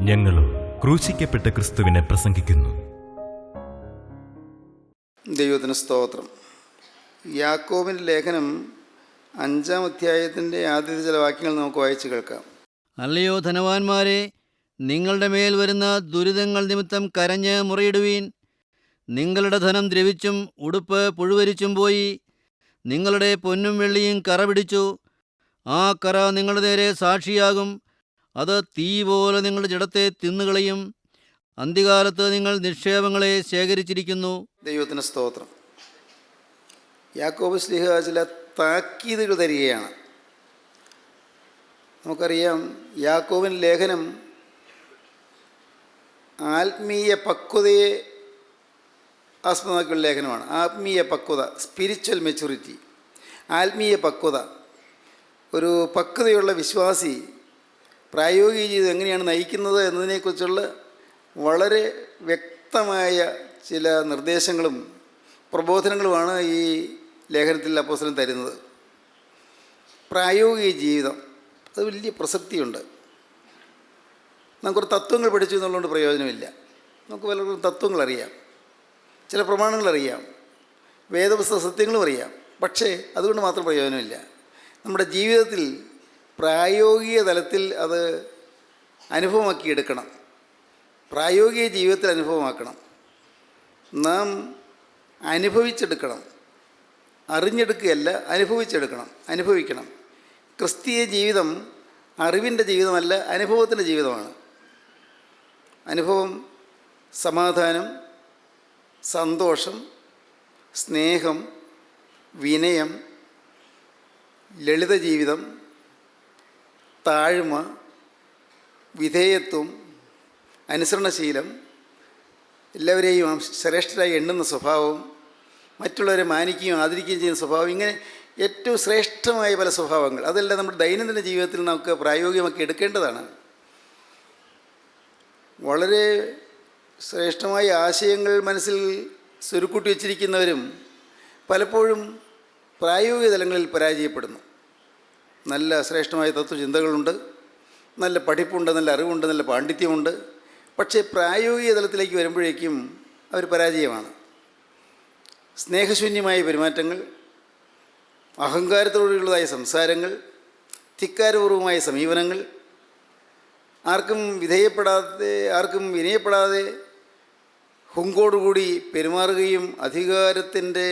ഞങ്ങളും ക്രൂശിക്കപ്പെട്ട ക്രിസ്തുവിനെ പ്രസംഗിക്കുന്നു. ദൈവത്തിന് സ്തോത്രം. യാക്കോബിൻ്റെ ലേഖനം 5-ാം അധ്യായത്തിൻ്റെ ആദ്യത്തെ ചില വാക്യങ്ങൾ നമുക്ക് വായിച്ച് കേൾക്കാം. അല്ലയോ ധനവാന്മാരെ, നിങ്ങളുടെ മേൽ വരുന്ന ദുരിതങ്ങൾ നിമിത്തം കരഞ്ഞ് മുറയിടുവീൻ. നിങ്ങളുടെ ധനം ദ്രവിച്ചും ഉടുപ്പ് പുഴുവരിച്ചും പോയി. നിങ്ങളുടെ പൊന്നും വെള്ളിയും കറ പിടിച്ചു. ആ കറ നിങ്ങളുടെ നേരെ സാക്ഷിയാകും. അത് തീ പോലെ നിങ്ങളുടെ ജഡത്തെ തിന്നുകളയും. അന്ത്യകാലത്ത് നിങ്ങൾ നിക്ഷേപങ്ങളെ ശേഖരിച്ചിരിക്കുന്നു. ദൈവത്തിന് സ്തോത്രം. യാക്കോബ് ശ്ലീഹ ചില താക്കീതുകൾ തരികയാണ്. നമുക്കറിയാം, യാക്കോബിൻ്റെ ലേഖനം ആത്മീയ പക്വതയെ ആസ്പദമാക്കിയുള്ള ലേഖനമാണ്. ആത്മീയ പക്വത, സ്പിരിച്വൽ മെച്യൂരിറ്റി, ആത്മീയ പക്വത. ഒരു പക്വതയുള്ള വിശ്വാസി പ്രായോഗിക ജീവിതം എങ്ങനെയാണ് നയിക്കുന്നത് എന്നതിനെക്കുറിച്ചുള്ള വളരെ വ്യക്തമായ ചില നിർദ്ദേശങ്ങളും പ്രബോധനങ്ങളുമാണ് ഈ ലേഖനത്തിൽ അപ്പോസ്തലൻ തരുന്നത്. പ്രായോഗിക ജീവിതം അത് വലിയ പ്രസക്തിയുണ്ട്. നമുക്കൊരു തത്വങ്ങൾ പഠിച്ചു എന്നുള്ളതുകൊണ്ട് പ്രയോജനമില്ല. നമുക്ക് പലർക്കും തത്വങ്ങളറിയാം, ചില പ്രമാണങ്ങളറിയാം, വേദപുസ്തക സത്യങ്ങളും അറിയാം. പക്ഷേ അതുകൊണ്ട് മാത്രം പ്രയോജനമില്ല. നമ്മുടെ ജീവിതത്തിൽ പ്രായോഗിക തലത്തിൽ അത് അനുഭവമാക്കിയെടുക്കണം. പ്രായോഗിക ജീവിതത്തിൽ അനുഭവമാക്കണം. നാം അനുഭവിച്ചെടുക്കണം. അറിഞ്ഞെടുക്കുകയല്ല, അനുഭവിക്കണം. ക്രിസ്തീയ ജീവിതം അറിവിൻ്റെ ജീവിതമല്ല, അനുഭവത്തിൻ്റെ ജീവിതമാണ്. അനുഭവം സമാധാനം, സന്തോഷം, സ്നേഹം, വിനയം, ലളിത ജീവിതം, താഴ്മ, വിധേയത്വം, അനുസരണശീലം, എല്ലാവരെയും ശ്രേഷ്ഠരായി എണ്ണുന്ന സ്വഭാവം, മറ്റുള്ളവരെ മാനിക്കുകയും ആദരിക്കുകയും ചെയ്യുന്ന സ്വഭാവം, ഇങ്ങനെ ഏറ്റവും ശ്രേഷ്ഠമായ പല സ്വഭാവങ്ങൾ, അതെല്ലാം നമ്മുടെ ദൈനംദിന ജീവിതത്തിൽ നമുക്ക് പ്രായോഗികമാക്കി എടുക്കേണ്ടതാണ്. വളരെ ശ്രേഷ്ഠമായ ആശയങ്ങൾ മനസ്സിൽ സ്വരുക്കൂട്ടി വച്ചിരിക്കുന്നവരും പലപ്പോഴും പ്രായോഗിക തലങ്ങളിൽ പരാജയപ്പെടുന്നു. നല്ല ശ്രേഷ്ഠമായ തത്വചിന്തകളുണ്ട്, നല്ല പഠിപ്പുണ്ട്, നല്ല അറിവുണ്ട്, നല്ല പാണ്ഡിത്യമുണ്ട്. പക്ഷേ പ്രായോഗിക തലത്തിലേക്ക് വരുമ്പോഴേക്കും അവർ പരാജയമാണ്. സ്നേഹശൂന്യമായ പെരുമാറ്റങ്ങൾ, അഹങ്കാരത്തോടുള്ളതായ സംസാരങ്ങൾ, ധിക്കാരപൂർവമായ സമീപനങ്ങൾ, ആർക്കും വിനയപ്പെടാതെ ഹുങ്കോടുകൂടി പെരുമാറുകയും അധികാരത്തിൻ്റെ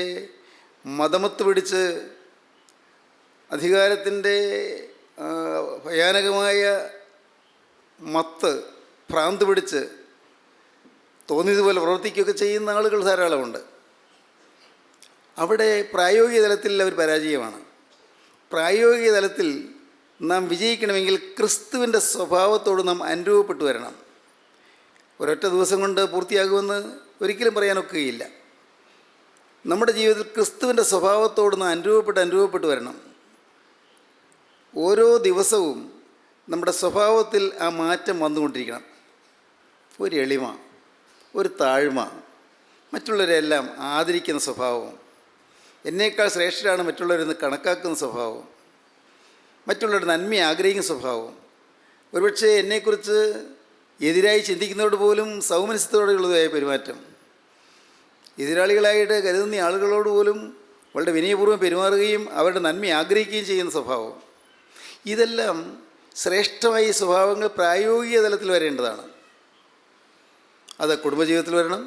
മതമത്ത് പിടിച്ച് അധികാരത്തിൻ്റെ ഭയാനകമായ ഭ്രാന്ത് പിടിച്ച് തോന്നിയതുപോലെ പ്രവർത്തിക്കുകയൊക്കെ ചെയ്യുന്ന ആളുകൾ ധാരാളമുണ്ട്. അവിടെ പ്രായോഗിക തലത്തിൽ അവർ പരാജയമാണ്. പ്രായോഗിക തലത്തിൽ നാം വിജയിക്കണമെങ്കിൽ ക്രിസ്തുവിൻ്റെ സ്വഭാവത്തോട് നാം അനുരൂപപ്പെട്ടു വരണം. ഒരൊറ്റ ദിവസം കൊണ്ട് പൂർത്തിയാകുമെന്ന് ഒരിക്കലും പറയാനൊക്കുകയില്ല. നമ്മുടെ ജീവിതത്തിൽ ക്രിസ്തുവിൻ്റെ സ്വഭാവത്തോട് നാം അനുരൂപപ്പെട്ട് വരണം. ഓരോ ദിവസവും നമ്മുടെ സ്വഭാവത്തിൽ ആ മാറ്റം വന്നുകൊണ്ടിരിക്കണം. ഒരു എളിമ, ഒരു താഴ്മ, മറ്റുള്ളവരെല്ലാം ആദരിക്കുന്ന സ്വഭാവം, എന്നേക്കാൾ ശ്രേഷ്ഠരാണ് മറ്റുള്ളവരെന്ന് കണക്കാക്കുന്ന സ്വഭാവം, മറ്റുള്ളവരുടെ നന്മയെ ആഗ്രഹിക്കുന്ന സ്വഭാവം, ഒരുപക്ഷെ എന്നെക്കുറിച്ച് എതിരായി ചിന്തിക്കുന്നതോട് പോലും സൗമനസ്യത്തോടെയുള്ളതായ പെരുമാറ്റം, എതിരാളികളായിട്ട് കരുതുന്ന ആളുകളോട് പോലും വളരെ വിനയപൂർവ്വം പെരുമാറുകയും അവരുടെ നന്മയെ ആഗ്രഹിക്കുകയും ചെയ്യുന്ന സ്വഭാവം, ഇതെല്ലാം ശ്രേഷ്ഠമായ ഈ സ്വഭാവങ്ങൾ പ്രായോഗിക തലത്തിൽ വരേണ്ടതാണ്. അത് കുടുംബജീവിതത്തിൽ വരണം,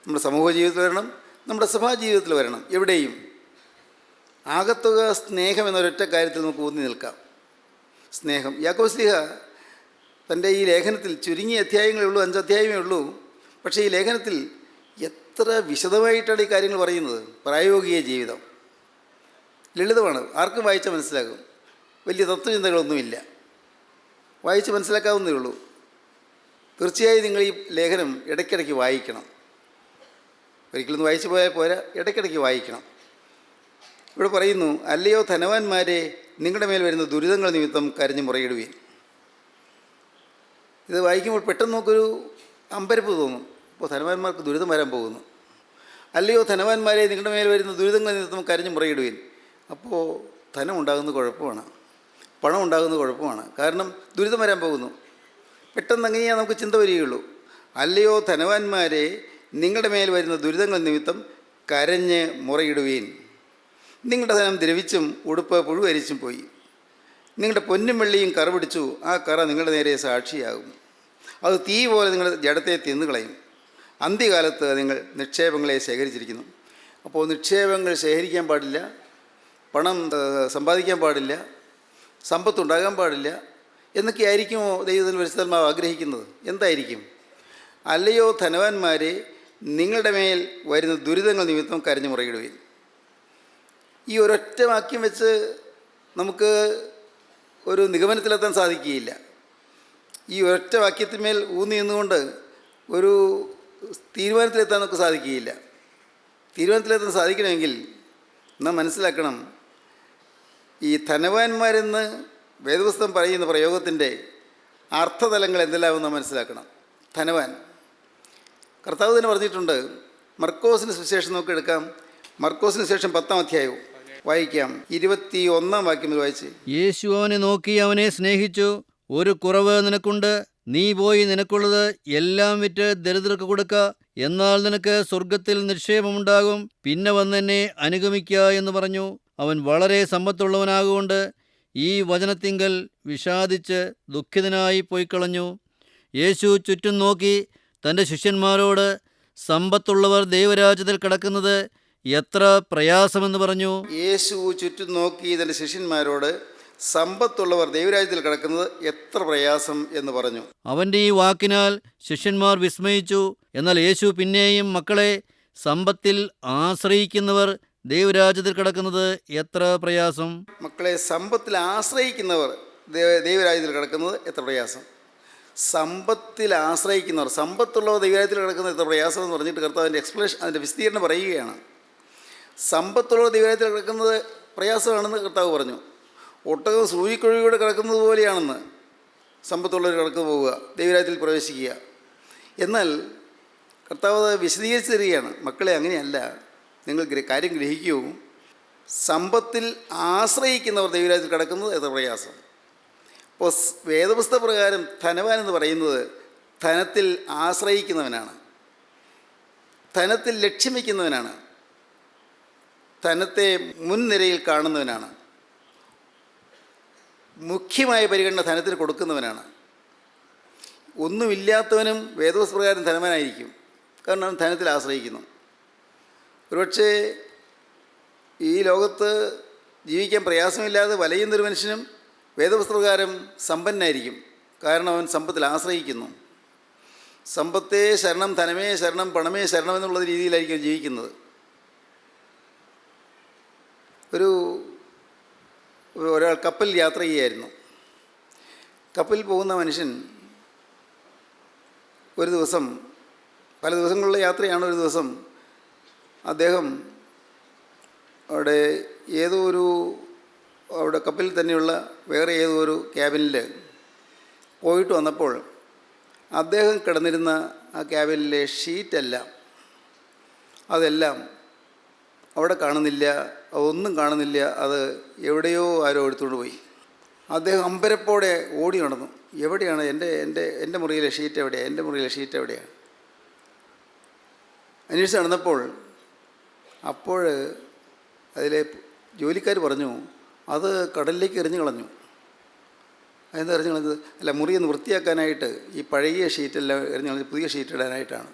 നമ്മുടെ സമൂഹ ജീവിതത്തിൽ വരണം, നമ്മുടെ സഭാജീവിതത്തിൽ വരണം. എവിടെയും ആകത്തുക സ്നേഹം എന്നൊരൊറ്റ കാര്യത്തിൽ നമുക്ക് ഊന്നി നിൽക്കാം. സ്നേഹം. യാക്കോബ് ശ്ലീഹ തൻ്റെ ഈ ലേഖനത്തിൽ ചുരുങ്ങിയ അധ്യായങ്ങളേ ഉള്ളൂ, 5 അധ്യായമേ ഉള്ളൂ. പക്ഷേ ഈ ലേഖനത്തിൽ എത്ര വിശദമായിട്ടാണ് ഈ കാര്യങ്ങൾ പറയുന്നത്. പ്രായോഗിക ജീവിതം ലളിതമാണ്, ആർക്കും വായിച്ചാൽ മനസ്സിലാകും. വലിയ തത്വചിന്തകളൊന്നുമില്ല, വായിച്ച് മനസ്സിലാക്കാവുന്നതേ ഉള്ളൂ. തീർച്ചയായും നിങ്ങൾ ഈ ലേഖനം ഇടയ്ക്കിടയ്ക്ക് വായിക്കണം. ഒരിക്കലൊന്നും വായിച്ചു പോയാൽ പോരാ, ഇടയ്ക്കിടയ്ക്ക് വായിക്കണം. ഇവിടെ പറയുന്നു, അല്ലയോ ധനവാന്മാരെ, നിങ്ങളുടെ മേൽ വരുന്ന ദുരിതങ്ങൾ നിമിത്തം കരഞ്ഞു മുറയിടുവീൻ. ഇത് വായിക്കുമ്പോൾ പെട്ടെന്ന് നമുക്കൊരു അമ്പരപ്പ് തോന്നും. ഇപ്പോൾ ധനവാന്മാർക്ക് ദുരിതം വരാൻ പോകുന്നു. അല്ലയോ ധനവാന്മാരെ, നിങ്ങളുടെ മേൽ വരുന്ന ദുരിതങ്ങൾ നിമിത്തം കരഞ്ഞു മുറയിടുവീൻ. അപ്പോൾ ധനം ഉണ്ടാകുന്നത് കുഴപ്പമാണ്, പണം ഉണ്ടാകുന്നത് കുഴപ്പമാണ്. കാരണം ദുരിതം വരാൻ പോകുന്നു. പെട്ടെന്ന് അങ്ങനെയാണ് നമുക്ക് ചിന്ത വരികയുള്ളൂ. അല്ലയോ ധനവാന്മാരെ, നിങ്ങളുടെ മേൽ വരുന്ന ദുരിതങ്ങൾ നിമിത്തം കരഞ്ഞ് മുറയിടുവീൻ. നിങ്ങളുടെ ധനം ദ്രവിച്ചും ഉടുപ്പ് പുഴുവരിച്ചും പോയി. നിങ്ങളുടെ പൊന്നും വെള്ളിയും കറ പിടിച്ചു, ആ കറ നിങ്ങളുടെ നേരെ സാക്ഷിയാകും. അത് തീ പോലെ നിങ്ങളുടെ ജഡത്തെ തിന്നുകളയും. അന്ത്യകാലത്ത് നിങ്ങൾ നിക്ഷേപങ്ങളെ ശേഖരിച്ചിരിക്കുന്നു. അപ്പോൾ നിക്ഷേപങ്ങൾ ശേഖരിക്കാൻ പാടില്ല, പണം സമ്പാദിക്കാൻ പാടില്ല, സമ്പത്തുണ്ടാകാൻ പാടില്ല എന്നൊക്കെ ആയിരിക്കുമോ ദൈവത്തിന് പരിശുദ്ധാത്മാവ് ആഗ്രഹിക്കുന്നത്? എന്തായിരിക്കും? അല്ലയോ ധനവാന്മാരെ, നിങ്ങളുടെ മേൽ വരുന്ന ദുരിതങ്ങൾ നിമിത്തം കരഞ്ഞു മുറയിടുകയും. ഈ ഒരൊറ്റ വാക്യം വെച്ച് നമുക്ക് ഒരു നിഗമനത്തിലെത്താൻ സാധിക്കുകയില്ല. ഈ ഒരൊറ്റ വാക്യത്തിന്മേൽ ഊന്നി നിന്നുകൊണ്ട് ഒരു തീരുമാനത്തിലെത്താൻ നമുക്ക് സാധിക്കുകയില്ല. തീരുമാനത്തിലെത്താൻ സാധിക്കണമെങ്കിൽ നാം മനസ്സിലാക്കണം, ഈ ധനവാന്മാരെന്ന് വേദപുസ്തകം പറയുന്ന പ്രയോഗത്തിൻ്റെ അർത്ഥതലങ്ങൾ എന്തെല്ലാമെന്ന് നാം മനസ്സിലാക്കണം. ധനവാൻ, കർത്താവ് തന്നെ പറഞ്ഞിട്ടുണ്ട്. മർക്കോസിന് സുവിശേഷം നമുക്ക് എടുക്കാം. മർക്കോസിന് ശേഷം 10-ാം അധ്യായവും വായിക്കാം. 21-ാം വാക്യം വായിച്ച്. യേശു അവനെ നോക്കി അവനെ സ്നേഹിച്ചു. ഒരു കുറവ് നിനക്കുണ്ട്, നീ പോയി നിനക്കുള്ളത് എല്ലാം വിറ്റ് ദരിദ്രർക്ക് കൊടുക്ക, എന്നാൽ നിനക്ക് സ്വർഗത്തിൽ നിക്ഷേപമുണ്ടാകും. പിന്നെ വന്നെന്നെ അനുഗമിക്ക എന്ന് പറഞ്ഞു. അവൻ വളരെ സമ്പത്തുള്ളവനാകൊണ്ട് ഈ വചനത്തിങ്കൽ വിഷാദിച്ച് ദുഃഖിതനായി പോയിക്കളഞ്ഞു. യേശു ചുറ്റും നോക്കി തൻ്റെ ശിഷ്യന്മാരോട്, സമ്പത്തുള്ളവർ ദൈവരാജ്യത്തിൽ കടക്കുന്നത് എത്ര പ്രയാസമെന്ന് പറഞ്ഞു. യേശു ചുറ്റും നോക്കി തൻ്റെ ശിഷ്യന്മാരോട്, സമ്പത്തുള്ളവർ ദൈവരാജ്യത്തിൽ കിടക്കുന്നത് എത്ര പ്രയാസം എന്ന് പറഞ്ഞു. അവൻ്റെ ഈ വാക്കിനാൽ ശിഷ്യന്മാർ വിസ്മയിച്ചു. എന്നാൽ യേശു പിന്നെയും, മക്കളെ, സമ്പത്തിൽ ആശ്രയിക്കുന്നവർ ദൈവരാജ്യത്തിൽ കിടക്കുന്നത് എത്ര പ്രയാസം. മക്കളെ, സമ്പത്തിൽ ആശ്രയിക്കുന്നവർ ദൈവരാജ്യത്തിൽ കിടക്കുന്നത് എത്ര പ്രയാസം. സമ്പത്തിൽ ആശ്രയിക്കുന്നവർ, സമ്പത്തുള്ളവർ ദൈവരാജ്യത്തിൽ കിടക്കുന്നത് എത്ര പ്രയാസം എന്ന് പറഞ്ഞിട്ട് കർത്താവിൻ്റെ എക്സ്പ്ലനേഷൻ, അതിൻ്റെ വിസ്തീർണം പറയുകയാണ്. സമ്പത്തുള്ളവർ ദൈവരാജ്യത്തിൽ കിടക്കുന്നത് പ്രയാസമാണെന്ന് കർത്താവ് പറഞ്ഞു. ഒട്ടകം സൂചിക്കൊഴിയൂടെ കിടക്കുന്നത് പോലെയാണെന്ന് സമ്പത്തുള്ളവർ കിടന്നു പോവുക, ദൈവരാജ്യത്തിൽ പ്രവേശിക്കുക. എന്നാൽ കർത്താവ് വിശദീകരിച്ച് തരികയാണ്, മക്കളെ അങ്ങനെയല്ല, നിങ്ങൾ കാര്യം ഗ്രഹിക്കൂ. സമ്പത്തിൽ ആശ്രയിക്കുന്നവർ ദൈവരാജ്യത്തിൽ കിടക്കുന്നത് എത്ര പ്രയാസം. അപ്പോൾ വേദപുസ്തക പ്രകാരം ധനവാൻ എന്ന് പറയുന്നത് ധനത്തിൽ ആശ്രയിക്കുന്നവനാണ്, ധനത്തിൽ ലക്ഷ്യം വയ്ക്കുന്നവനാണ്, ധനത്തെ മുൻനിരയിൽ കാണുന്നവനാണ്, മുഖ്യമായ പരിഗണന ധനത്തിന് കൊടുക്കുന്നവനാണ്. ഒന്നുമില്ലാത്തവനും വേദപുസ്തക പ്രകാരം ധനവാനായിരിക്കും, കാരണം അവൻ ധനത്തിൽ ആശ്രയിക്കുന്നു. ഒരുപക്ഷെ ഈ ലോകത്ത് ജീവിക്കാൻ പ്രയാസമില്ലാതെ വലയുന്നൊരു മനുഷ്യനും വേദപുസ്തകപ്രകാരം സമ്പന്നനായിരിക്കും, കാരണം അവൻ സമ്പത്തിൽ ആശ്രയിക്കുന്നു. സമ്പത്തേ ശരണം, ധനമേ ശരണം, പണമേ ശരണം എന്നുള്ള രീതിയിലായിരിക്കും ജീവിക്കുന്നത്. ഒരാൾ കപ്പലിൽ യാത്ര ചെയ്യുകയായിരുന്നു. കപ്പലിൽ പോകുന്ന മനുഷ്യൻ ഒരു ദിവസം, പല ദിവസങ്ങളിലുള്ള യാത്രയാണ്, ഒരു ദിവസം അദ്ദേഹം അവിടെ കപ്പലിൽ തന്നെയുള്ള വേറെ ഏതോ ഒരു ക്യാബിനിൽ പോയിട്ട് വന്നപ്പോൾ അദ്ദേഹം കിടന്നിരുന്ന ആ ക്യാബിനിലെ അതെല്ലാം അവിടെ കാണുന്നില്ല, അതൊന്നും കാണുന്നില്ല, അത് എവിടെയോ ആരോ എടുത്തുകൊണ്ട് പോയി. അദ്ദേഹം അമ്പരപ്പോടെ ഓടി നടന്നു. എവിടെയാണ് എൻ്റെ മുറിയിലെ ഷീറ്റ് എവിടെയാണ്, എൻ്റെ മുറിയിലെ ഷീറ്റ് എവിടെയാണ്? അന്വേഷിച്ച് നടന്നപ്പോൾ അതിലെ ജോലിക്കാർ പറഞ്ഞു, അത് കടലിലേക്ക് എറിഞ്ഞു കളഞ്ഞു. അതെന്താ എറിഞ്ഞു കളഞ്ഞത്? അല്ല, മുറിയൊന്ന് വൃത്തിയാക്കാനായിട്ട് ഈ പഴയ ഷീറ്റെല്ലാം എറിഞ്ഞു കളഞ്ഞ് പുതിയ ഷീറ്റ് ഇടാനായിട്ടാണ്.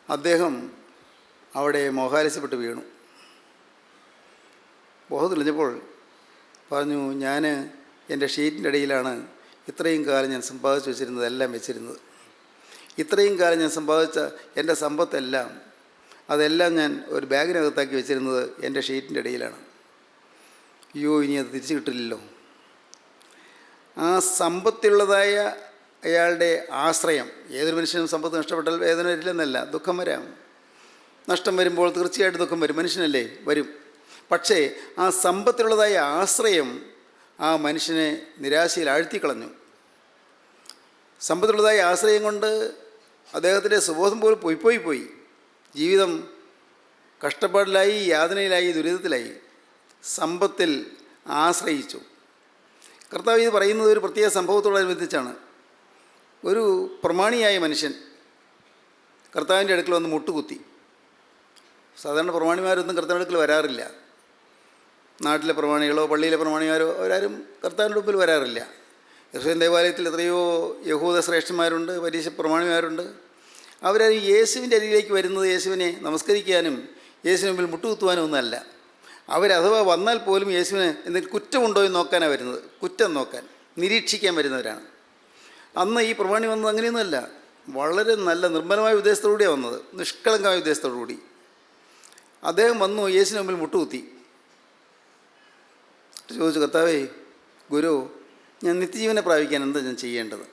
അദ്ദേഹം അവിടെ മോഹാലസ്യപ്പെട്ട് വീണു. ബോധം തെളിഞ്ഞപ്പോൾ പറഞ്ഞു, ഞാൻ എൻ്റെ ഷീറ്റിൻ്റെ ഇടയിലാണ് ഇത്രയും കാലം ഞാൻ സമ്പാദിച്ച് വെച്ചിരുന്നതെല്ലാം വെച്ചിരുന്നത്. ഇത്രയും കാലം ഞാൻ സമ്പാദിച്ച എൻ്റെ സമ്പത്തെല്ലാം, അതെല്ലാം ഞാൻ ഒരു ബാഗിനകത്താക്കി വെച്ചിരുന്നത് എൻ്റെ ഷീറ്റിൻ്റെ ഇടയിലാണ്. അയ്യോ, ഇനി അത് തിരിച്ചു കിട്ടില്ലല്ലോ. ആ സമ്പത്തുള്ളതായ അയാളുടെ ആശ്രയം, ഏതൊരു മനുഷ്യനും സമ്പത്ത് നഷ്ടപ്പെട്ടാൽ വേദന വരില്ലെന്നല്ല, ദുഃഖം വരാം. നഷ്ടം വരുമ്പോൾ തീർച്ചയായിട്ടും ദുഃഖം വരും, മനുഷ്യനല്ലേ, വരും. പക്ഷേ ആ സമ്പത്തിലുള്ളതായ ആശ്രയം ആ മനുഷ്യനെ നിരാശയിൽ ആഴ്ത്തിക്കളഞ്ഞു. സമ്പത്തിലുള്ളതായ ആശ്രയം കൊണ്ട് അദ്ദേഹത്തിൻ്റെ സുബോധം പോലും പോയി. ജീവിതം കഷ്ടപ്പാടിലായി, യാതനയിലായി, ദുരിതത്തിലായി. സമ്പത്തിൽ ആശ്രയിച്ചു. കർത്താവ് ഇത് പറയുന്നത് ഒരു പ്രത്യേക സംഭവത്തോടനുബന്ധിച്ചാണ്. ഒരു പ്രമാണിയായ മനുഷ്യൻ കർത്താവിൻ്റെ അടുക്കൽ വന്ന് മുട്ടുകുത്തി. സാധാരണ പ്രമാണിമാരൊന്നും കർത്താവിൻ്റെ അടുക്കൽ വരാറില്ല. നാട്ടിലെ പ്രമാണികളോ പള്ളിയിലെ പ്രമാണിമാരോ അവരാരും കർത്താവിൻ്റെ മുമ്പിൽ വരാറില്ല. യെരൂശലേം ദേവാലയത്തിൽ എത്രയോ യഹൂദ ശ്രേഷ്ഠന്മാരുണ്ട്, പരീശ പ്രമാണിമാരുണ്ട്. അവരാരും യേശുവിൻ്റെ അരികിലേക്ക് വരുന്നത് യേശുവിനെ നമസ്കരിക്കാനും യേശുവിന് മുമ്പിൽ മുട്ടുകുത്തുവാനും ഒന്നുമല്ല. അവരഥവാ വന്നാൽ പോലും യേശുവിന് എന്തെങ്കിലും കുറ്റമുണ്ടോ എന്ന് നോക്കാനാണ് വരുന്നത്. കുറ്റം നോക്കാൻ, നിരീക്ഷിക്കാൻ വരുന്നവരാണ്. അന്ന് ഈ പ്രമാണി വന്നത് അങ്ങനെയൊന്നുമല്ല. വളരെ നല്ല നിർമ്മലമായ ഉദ്ദേശത്തോടുകൂടിയാണ് വന്നത്, നിഷ്കളങ്കമായ ഉദ്ദേശത്തോടുകൂടി. അദ്ദേഹം വന്നു യേശുവിന് മുമ്പിൽ മുട്ടുകുത്തി. ചോദിച്ചു, കർത്താവേ, ഗുരു, ഞാൻ നിത്യജീവനെ പ്രാപിക്കാൻ എന്താ ഞാൻ ചെയ്യേണ്ടത്?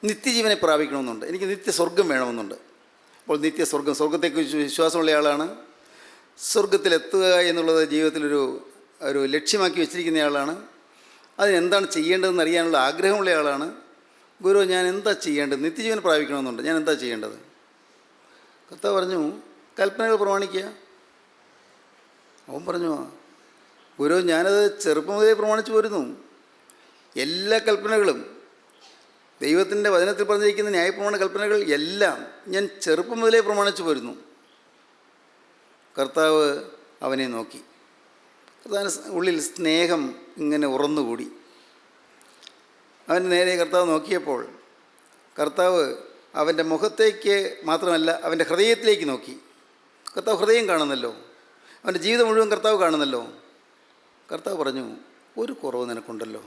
നിത്യജീവനെ പ്രാപിക്കണമെന്നുണ്ട്, എനിക്ക് നിത്യസ്വർഗം വേണമെന്നുണ്ട്. അപ്പോൾ സ്വർഗത്തെക്കുറിച്ച് വിശ്വാസമുള്ള ആളാണ്. സ്വർഗത്തിലെത്തുക എന്നുള്ളത് ജീവിതത്തിലൊരു ലക്ഷ്യമാക്കി വെച്ചിരിക്കുന്നയാളാണ്. അതിനെന്താണ് ചെയ്യേണ്ടതെന്ന് അറിയാനുള്ള ആഗ്രഹമുള്ള ആളാണ്. ഗുരു, ഞാൻ എന്താ ചെയ്യേണ്ടത്? നിത്യജീവൻ പ്രാപിക്കണമെന്നുണ്ട്, ഞാൻ എന്താ ചെയ്യേണ്ടത്? കർത്താവ് പറഞ്ഞു, കൽപ്പനകൾ പ്രമാണിക്കുക. അവൻ പറഞ്ഞു, ഗുരു, ഞാനത് ചെറുപ്പം മുതലേ പ്രമാണിച്ചു പോരുന്നു. എല്ലാ കൽപ്പനകളും, ദൈവത്തിൻ്റെ വചനത്തിൽ പറഞ്ഞിരിക്കുന്ന ന്യായപ്രമാണ കൽപ്പനകൾ എല്ലാം ഞാൻ ചെറുപ്പം മുതലേ പ്രമാണിച്ചു പോരുന്നു. കർത്താവ് അവനെ നോക്കി. കർത്താവിന് ഉള്ളിൽ സ്നേഹം ഇങ്ങനെ ഉറന്നുകൂടി. അവൻ്റെ നേരെ കർത്താവ് നോക്കിയപ്പോൾ കർത്താവ് അവൻ്റെ മുഖത്തേക്ക് മാത്രമല്ല അവൻ്റെ ഹൃദയത്തിലേക്ക് നോക്കി. കർത്താവ് ഹൃദയം കാണുന്നല്ലോ, അവൻ്റെ ജീവിതം മുഴുവൻ കർത്താവ് കാണുന്നല്ലോ. കർത്താവ് പറഞ്ഞു, ഒരു കുറവ് നിനക്കുണ്ടല്ലോ,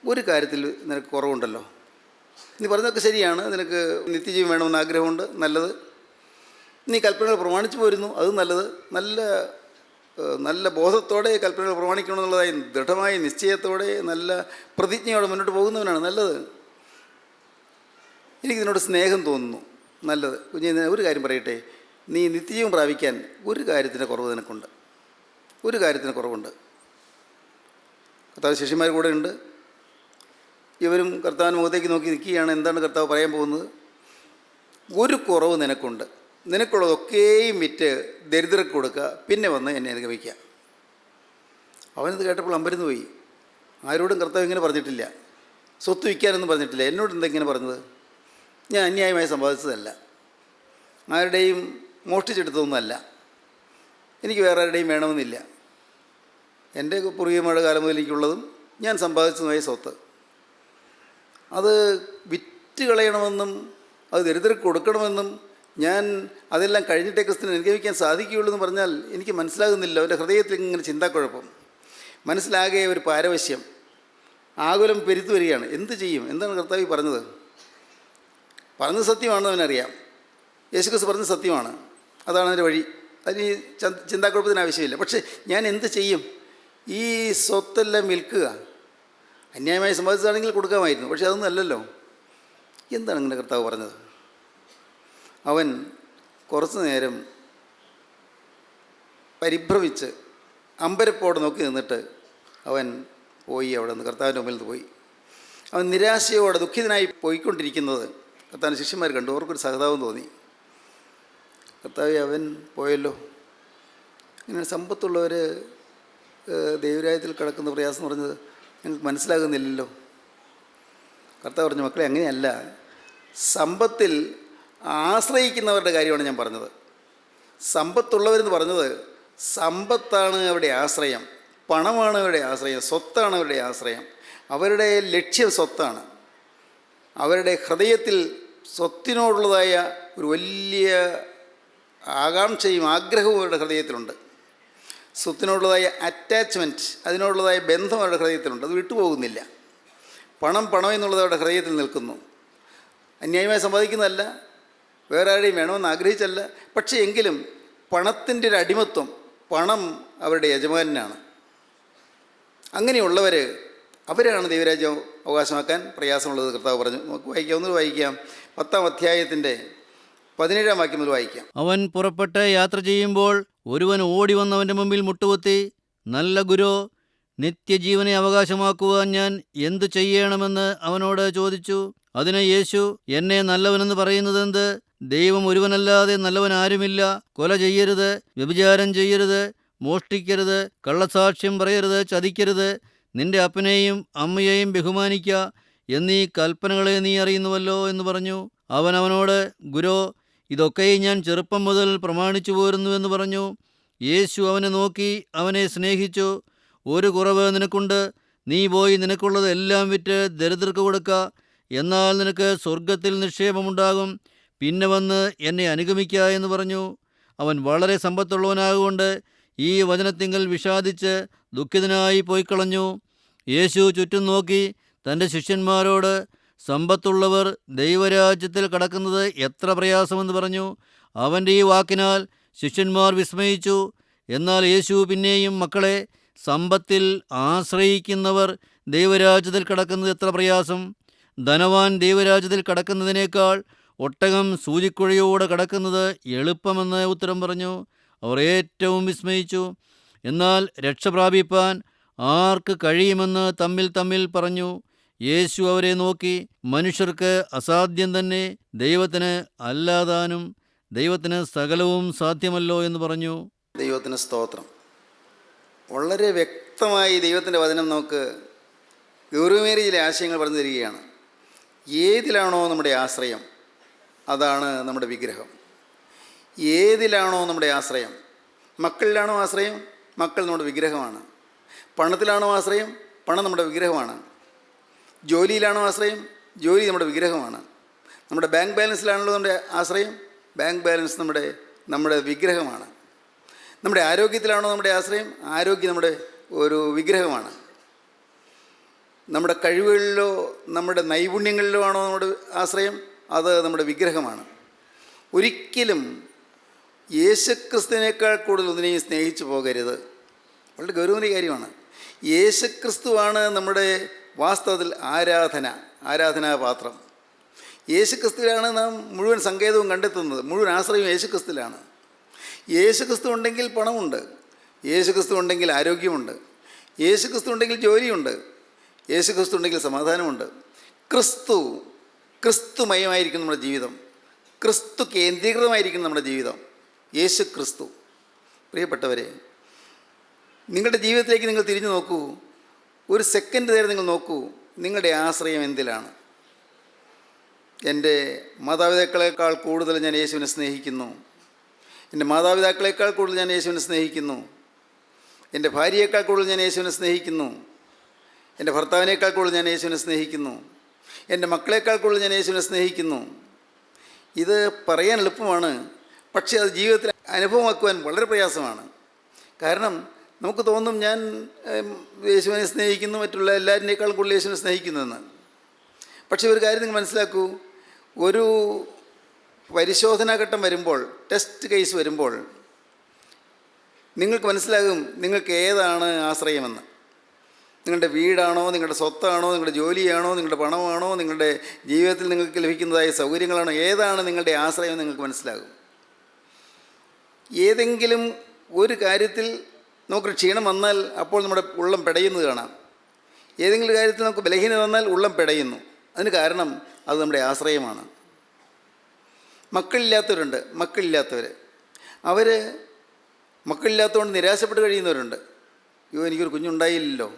ഒരു കാര്യത്തിൽ നിനക്ക് കുറവുണ്ടല്ലോ. നീ പറഞ്ഞതൊക്കെ ശരിയാണ്, നിനക്ക് നിത്യജീവൻ വേണമെന്ന് ആഗ്രഹമുണ്ട്, നല്ലത്. നീ കൽപ്പനകൾ പ്രമാണിച്ചു പോരുന്നു, അത് നല്ലത്. നല്ല ബോധത്തോടെ കൽപ്പനകൾ പ്രമാണിക്കണമെന്നുള്ളതായി ദൃഢമായ നിശ്ചയത്തോടെ നല്ല പ്രതിജ്ഞയോടെ മുന്നോട്ട് പോകുന്നവനാണ് നല്ലത്. എനിക്കിതിനോട് സ്നേഹം തോന്നുന്നു, നല്ലത്. കുഞ്ഞിന് ഒരു കാര്യം പറയട്ടെ, നീ നിത്യജീവൻ പ്രാപിക്കാൻ ഒരു കാര്യത്തിൻ്റെ കുറവ് നിനക്കുണ്ട്, ഒരു കാര്യത്തിന് കുറവുണ്ട്. കർത്താവ് ശിഷ്യന്മാർ കൂടെ ഉണ്ട്. ഇവരും കർത്താവിന് മുഖത്തേക്ക് നോക്കി നിൽക്കുകയാണ്. എന്താണ് കർത്താവ് പറയാൻ പോകുന്നത്? ഒരു കുറവ് നിനക്കുണ്ട്, നിനക്കുള്ളതൊക്കെയും വിറ്റ് ദരിദ്രർക്ക് കൊടുക്കുക, പിന്നെ വന്ന് എന്നെ അനുഗമിക്കുക. അവനത് കേട്ടപ്പോൾ അമ്പരന്ന് പോയി. ആരോടും കർത്താവ് ഇങ്ങനെ പറഞ്ഞിട്ടില്ല, സ്വത്ത് വിൽക്കാനൊന്നും പറഞ്ഞിട്ടില്ല. എന്നോട് എന്താ ഇങ്ങനെ പറഞ്ഞത്? ഞാൻ അന്യായമായി സമ്പാദിച്ചതല്ല, ആരുടെയും മോഷ്ടിച്ചെടുത്തതൊന്നുമല്ല, എനിക്ക് വേറെ ആരുടെയും വേണമെന്നില്ല. എൻ്റെ പൂർവികമാരുടെ കാലം മുതൽ എനിക്കുള്ളതും ഞാൻ സമ്പാദിച്ചതുമായ സ്വത്ത് അത് വിറ്റ് കളയണമെന്നും അത് ദരിദ്രർക്ക് കൊടുക്കണമെന്നും ഞാൻ അതെല്ലാം കഴിഞ്ഞിട്ടേ ക്രിസ്തുവിനെ അനുഗമിക്കാൻ സാധിക്കുകയുള്ളൂ എന്ന് പറഞ്ഞാൽ എനിക്ക് മനസ്സിലാകുന്നില്ല. അവൻ്റെ ഹൃദയത്തിൽ ഇങ്ങനെ ചിന്താക്കുഴപ്പം, മനസ്സിലാകെ ഒരു പാരവശ്യം, ആകുലം പെരുത്തു വരികയാണ്. എന്ത് ചെയ്യും? എന്താണ് കർത്താവ് പറഞ്ഞത്? പറഞ്ഞത് സത്യമാണെന്ന് അവനറിയാം. യേശുക്രിസ്തു പറഞ്ഞത് സത്യമാണ്, അതാണ് അതിൻ്റെ വഴി. അതിന് ചിന്താക്കുഴപ്പത്തിന് ആവശ്യമില്ല. പക്ഷേ ഞാൻ എന്ത് ചെയ്യും? ഈ സ്വത്തെല്ലാം വിൽക്കുക, അന്യായമായി സമ്പാദിച്ചതാണെങ്കിൽ കൊടുക്കാമായിരുന്നു, പക്ഷേ അതൊന്നും അല്ലല്ലോ. എന്താണ് ഇങ്ങനെ കർത്താവ് പറഞ്ഞത്? അവൻ കുറച്ചു നേരം പരിഭ്രമിച്ച് അമ്പരപ്പോടെ നോക്കി നിന്നിട്ട് അവൻ പോയി. അവിടെ നിന്ന് കർത്താവിൻ്റെ മുമ്പിൽ നിന്ന് പോയി. അവൻ നിരാശയോടെ ദുഃഖിതനായി പോയിക്കൊണ്ടിരിക്കുന്നത് കർത്താവിൻ്റെ ശിഷ്യന്മാർ കണ്ടു. അവർക്കൊരു സഹതാപം തോന്നി. കർത്താവെ, അവൻ പോയല്ലോ. ഇങ്ങനെ സമ്പത്തുള്ളവർ ദൈവരാജ്യത്തിൽ കിടക്കുന്ന പ്രയാസം എന്ന് പറഞ്ഞത് ഞങ്ങൾക്ക് മനസ്സിലാകുന്നില്ലല്ലോ. കർത്താവ് പറഞ്ഞു, മക്കളെ, അങ്ങനെയല്ല. സമ്പത്തിൽ ആശ്രയിക്കുന്നവരുടെ കാര്യമാണ് ഞാൻ പറഞ്ഞത്. സമ്പത്തുള്ളവരെന്ന് പറഞ്ഞത് സമ്പത്താണ് അവരുടെ ആശ്രയം, പണമാണ് അവരുടെ ആശ്രയം, സ്വത്താണ് അവരുടെ ആശ്രയം. അവരുടെ ലക്ഷ്യം സ്വത്താണ്. അവരുടെ ഹൃദയത്തിൽ സ്വത്തിനോടുള്ളതായ ഒരു വലിയ ആകാംക്ഷയും ആഗ്രഹവും അവരുടെ ഹൃദയത്തിലുണ്ട്. സ്വത്തിനോടുള്ളതായ അറ്റാച്ച്മെൻറ്റ്, അതിനോടുള്ളതായ ബന്ധം അവരുടെ ഹൃദയത്തിലുണ്ട്. അത് വിട്ടുപോകുന്നില്ല. പണം എന്നുള്ളത് അവരുടെ ഹൃദയത്തിൽ നിൽക്കുന്നു. അന്യായമായി സമ്പാദിക്കുന്നതല്ല, വേറെ ആരുടെയും വേണമെന്ന് ആഗ്രഹിച്ചല്ല. പക്ഷേ എങ്കിലും പണത്തിൻ്റെ ഒരു അടിമത്വം, പണം അവരുടെ യജമാനാണ്. അങ്ങനെയുള്ളവർ, അവരാണ് ദൈവരാജ്യം അവകാശമാക്കാൻ പ്രയാസമുള്ളത്. കർത്താവ് പറഞ്ഞു. നമുക്ക് വായിക്കാം, ഒന്നുകൂടി വായിക്കാം. 10-ാം അധ്യായത്തിൻ്റെ 17-ാം വാക്യം മുതൽ വായിക്കാം. അവൻ പുറപ്പെട്ട് യാത്ര ചെയ്യുമ്പോൾ ഒരുവൻ ഓടി വന്നവൻ്റെ മുമ്പിൽ മുട്ടുകുത്തി, നല്ല ഗുരു, നിത്യജീവനെ അവകാശമാക്കുവാൻ ഞാൻ എന്തു ചെയ്യണമെന്ന് അവനോട് ചോദിച്ചു. അതിന് യേശു, എന്നെ നല്ലവനെന്ന് പറയുന്നതെന്ത്? ദൈവം ഒരുവനല്ലാതെ നല്ലവൻ ആരുമില്ല. കൊല ചെയ്യരുത്, വ്യഭിചാരം ചെയ്യരുത്, മോഷ്ടിക്കരുത്, കള്ളസാക്ഷ്യം പറയരുത്, ചതിക്കരുത്, നിന്റെ അപ്പനെയും അമ്മയെയും ബഹുമാനിക്കുക എന്നീ കൽപ്പനകളെ നീ അറിയുന്നുവല്ലോ എന്ന് പറഞ്ഞു. അവൻ അവനോട്, ഗുരോ, ഇതൊക്കെയും ഞാൻ ചെറുപ്പം മുതൽ പ്രമാണിച്ചു പോരുന്നുവെന്ന് പറഞ്ഞു. യേശു അവനെ നോക്കി അവനെ സ്നേഹിച്ചു. ഒരു കുറവ് നിനക്കുണ്ട്. നീ പോയി നിനക്കുള്ളത് എല്ലാം വിറ്റ് ദരിദ്രർക്ക് കൊടുക്ക. എന്നാൽ നിനക്ക് സ്വർഗത്തിൽ നിക്ഷേപമുണ്ടാകും. പിന്നെ വന്ന് എന്നെ അനുഗമിക്ക എന്ന് പറഞ്ഞു. അവൻ വളരെ സമ്പത്തുള്ളവനാകൊണ്ട് ഈ വചനത്തിങ്കൽ വിഷാദിച്ച് ദുഃഖിതനായി പോയിക്കളഞ്ഞു. യേശു ചുറ്റും നോക്കി തൻ്റെ ശിഷ്യന്മാരോട്, സമ്പത്തുള്ളവർ ദൈവരാജ്യത്തിൽ കടക്കുന്നത് എത്ര പ്രയാസമെന്ന് പറഞ്ഞു. അവൻ്റെ ഈ വാക്കിനാൽ ശിഷ്യന്മാർ വിസ്മയിച്ചു. എന്നാൽ യേശു പിന്നെയും, മക്കളെ, സമ്പത്തിൽ ആശ്രയിക്കുന്നവർ ദൈവരാജ്യത്തിൽ കടക്കുന്നത് എത്ര പ്രയാസം! ധനവാൻ ദൈവരാജ്യത്തിൽ കടക്കുന്നതിനേക്കാൾ ഒട്ടകം സൂചിക്കുഴയോടെ കടക്കുന്നത് എളുപ്പമെന്ന് ഉത്തരം പറഞ്ഞു. അവർ ഏറ്റവും വിസ്മയിച്ചു. എന്നാൽ രക്ഷ പ്രാപിപ്പാൻ ആർക്ക് കഴിയുമെന്ന് തമ്മിൽ തമ്മിൽ പറഞ്ഞു. യേശു അവരെ നോക്കി, മനുഷ്യർക്ക് അസാധ്യം തന്നെ, ദൈവത്തിന് അല്ലാതാനും ദൈവത്തിന് സകലവും സാധ്യമല്ലോ എന്ന് പറഞ്ഞു. ദൈവത്തിന് സ്തോത്രം. വളരെ വ്യക്തമായി ദൈവത്തിൻ്റെ വചനം നമുക്ക് ഗൗരവമേറിയ ചില ആശയങ്ങൾ പറഞ്ഞു തരികയാണ്. ഏതിലാണോ നമ്മുടെ ആശ്രയം, അതാണ് നമ്മുടെ വിഗ്രഹം. ഏതിലാണോ നമ്മുടെ ആശ്രയം? മക്കളിലാണോ ആശ്രയം? മക്കൾ നമ്മുടെ വിഗ്രഹമാണ്. പണത്തിലാണോ ആശ്രയം? പണം നമ്മുടെ വിഗ്രഹമാണ്. ജോലിയിലാണോ ആശ്രയം? ജോലി നമ്മുടെ വിഗ്രഹമാണ്. നമ്മുടെ ബാങ്ക് ബാലൻസിലാണല്ലോ നമ്മുടെ ആശ്രയം? ബാങ്ക് ബാലൻസ് നമ്മുടെ വിഗ്രഹമാണ്. നമ്മുടെ ആരോഗ്യത്തിലാണോ നമ്മുടെ ആശ്രയം? ആരോഗ്യം നമ്മുടെ ഒരു വിഗ്രഹമാണ്. നമ്മുടെ കഴിവുകളിലോ നമ്മുടെ നൈപുണ്യങ്ങളിലോ ആണോ നമ്മുടെ ആശ്രയം? അത് നമ്മുടെ വിഗ്രഹമാണ്. ഒരിക്കലും യേശുക്രിസ്തുവിനേക്കാൾ കൂടുതൽ ഒന്നിനെയും സ്നേഹിച്ചു പോകരുത്. വളരെ ഗൗരവമായ കാര്യമാണ്. യേശുക്രിസ്തുവാണ് നമ്മുടെ വാസ്തവത്തിൽ ആരാധനാപാത്രം. യേശുക്രിസ്തുവിലാണ് നാം മുഴുവൻ സങ്കേതവും കണ്ടെത്തുന്നത്. മുഴുവൻ ആശ്രയവും യേശുക്രിസ്തുവിലാണ്. യേശുക്രിസ്തു ഉണ്ടെങ്കിൽ പണമുണ്ട്, യേശുക്രിസ്തു ഉണ്ടെങ്കിൽ ആരോഗ്യമുണ്ട്, യേശുക്രിസ്തു ഉണ്ടെങ്കിൽ ജോലിയുണ്ട്, യേശുക്രിസ്തു ഉണ്ടെങ്കിൽ സമാധാനമുണ്ട്. ക്രിസ്തുമയമായിരിക്കും നമ്മുടെ ജീവിതം. ക്രിസ്തു കേന്ദ്രീകൃതമായിരിക്കും നമ്മുടെ ജീവിതം. യേശുക്രിസ്തു. പ്രിയപ്പെട്ടവരെ, നിങ്ങളുടെ ജീവിതത്തിലേക്ക് നിങ്ങൾ തിരിഞ്ഞു നോക്കൂ. ഒരു സെക്കൻഡ് നേരം നിങ്ങൾ നോക്കൂ, നിങ്ങളുടെ ആശ്രയം എന്തിലാണ്? എൻ്റെ മാതാപിതാക്കളെക്കാൾ കൂടുതൽ ഞാൻ യേശുവിനെ സ്നേഹിക്കുന്നു. എൻ്റെ മാതാപിതാക്കളെക്കാൾ കൂടുതൽ ഞാൻ യേശുവിനെ സ്നേഹിക്കുന്നു. എൻ്റെ ഭാര്യയേക്കാൾ കൂടുതൽ ഞാൻ യേശുവിനെ സ്നേഹിക്കുന്നു. എൻ്റെ ഭർത്താവിനേക്കാൾ കൂടുതൽ ഞാൻ യേശുവിനെ സ്നേഹിക്കുന്നു. എൻ്റെ മക്കളെക്കാൾ കൂടുതൽ ഞാൻ യേശുവിനെ സ്നേഹിക്കുന്നു. ഇത് പറയാൻ എളുപ്പമാണ്, പക്ഷേ അത് ജീവിതത്തിൽ അനുഭവമാക്കുവാൻ വളരെ പ്രയാസമാണ്. കാരണം നമുക്ക് തോന്നും ഞാൻ യേശുവിനെ സ്നേഹിക്കുന്നു, മറ്റുള്ള എല്ലാവരിനേക്കാളും കൂടുതൽ യേശുവിനെ സ്നേഹിക്കുന്നുവെന്ന്. പക്ഷേ ഒരു കാര്യം നിങ്ങൾ മനസ്സിലാക്കൂ, ഒരു പരിശോധനാഘട്ടം വരുമ്പോൾ, ടെസ്റ്റ് കേസ് വരുമ്പോൾ നിങ്ങൾക്ക് മനസ്സിലാകും നിങ്ങൾക്ക് ഏതാണ് ആശ്രയമെന്ന്. നിങ്ങളുടെ വീടാണോ, നിങ്ങളുടെ സ്വത്താണോ, നിങ്ങളുടെ ജോലിയാണോ, നിങ്ങളുടെ പണമാണോ, നിങ്ങളുടെ ജീവിതത്തിൽ നിങ്ങൾക്ക് ലഭിക്കുന്നതായ സൗകര്യങ്ങളാണോ, ഏതാണ് നിങ്ങളുടെ ആശ്രയം നിങ്ങൾക്ക് മനസ്സിലാകും. ഏതെങ്കിലും ഒരു കാര്യത്തിൽ നമുക്ക് ക്ഷീണം വന്നാൽ അപ്പോൾ നമ്മുടെ ഉള്ളം പിടയുന്നത് കാണാം. ഏതെങ്കിലും കാര്യത്തിൽ നമുക്ക് ബലഹീനത വന്നാൽ ഉള്ളം പിടയുന്നു. അതിന് കാരണം അത് നമ്മുടെ ആശ്രയമാണ്. മക്കളില്ലാത്തവരുണ്ട്. അവർ മക്കളില്ലാത്തതുകൊണ്ട് നിരാശപ്പെട്ട് കഴിയുന്നവരുണ്ട്. അയ്യോ, എനിക്കൊരു കുഞ്ഞുണ്ടായില്ലല്ലോ.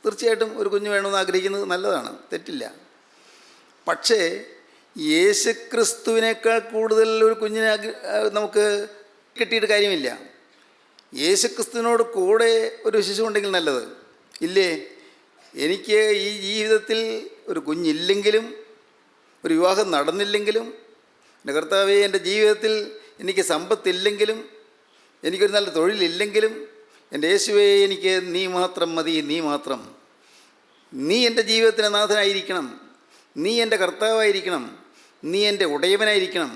തീർച്ചയായിട്ടും ഒരു കുഞ്ഞ് വേണമെന്ന് ആഗ്രഹിക്കുന്നത് നല്ലതാണ്, തെറ്റില്ല. പക്ഷേ യേശുക്രിസ്തുവിനേക്കാൾ കൂടുതൽ ഒരു കുഞ്ഞിനെ നമുക്ക് കിട്ടിയിട്ട് കാര്യമില്ല. യേശുക്രിസ്തുവിനോട് കൂടെ ഒരു ശിശു ഉണ്ടെങ്കിൽ നല്ലത്, ഇല്ലേ? എനിക്ക് ഈ ജീവിതത്തിൽ ഒരു കുഞ്ഞില്ലെങ്കിലും, ഒരു വിവാഹം നടന്നില്ലെങ്കിലും, എൻ്റെ കർത്താവേ, എൻ്റെ ജീവിതത്തിൽ എനിക്ക് സമ്പത്തില്ലെങ്കിലും, എനിക്കൊരു നല്ല തൊഴിലില്ലെങ്കിലും, എൻ്റെ യേശുവേ, എനിക്ക് നീ മാത്രം മതി. നീ എൻ്റെ ജീവിതത്തിന് നാഥനായിരിക്കണം. നീ എൻ്റെ കർത്താവായിരിക്കണം. നീ എൻ്റെ ഉടയവനായിരിക്കണം.